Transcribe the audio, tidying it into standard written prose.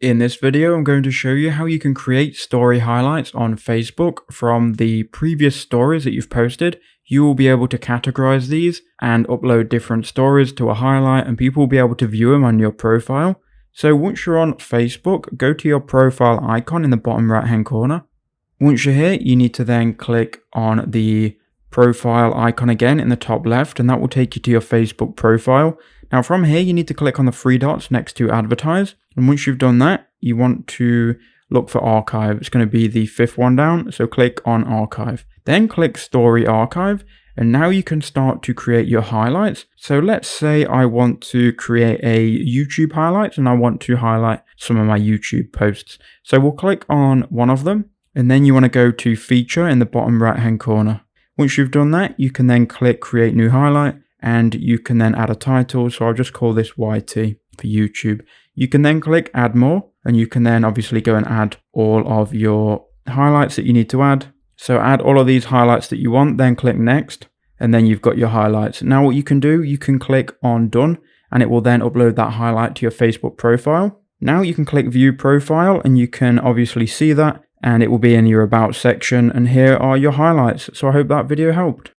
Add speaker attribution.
Speaker 1: In this video, I'm going to show you how you can create story highlights on Facebook from the previous stories that you've posted. You will be able to categorize these and upload different stories to a highlight, and people will be able to view them on your profile. So once you're on Facebook, go to your profile icon in the bottom right hand corner. Once you're here, you need to then click on the profile icon again in the top left, and that will take you to your Facebook profile. Now from here, you need to click on the three dots next to advertise. And once you've done that, you want to look for archive. It's going to be the fifth one down. So click on archive, then click story archive. And now you can start to create your highlights. So let's say I want to create a YouTube highlight and I want to highlight some of my YouTube posts. So we'll click on one of them, and then you want to go to feature in the bottom right hand corner. Once you've done that, you can then click create new highlight, and you can then add a title. So I'll just call this YT for YouTube. You can then click add more, and you can then obviously go and add all of your highlights that you need to add. So add all of these highlights that you want, then click next, and then you've got your highlights. Now what you can do, you can click on done, and it will then upload that highlight to your Facebook profile. Now you can click view profile, and you can obviously see that, and it will be in your about section, and here are your highlights. So I hope that video helped.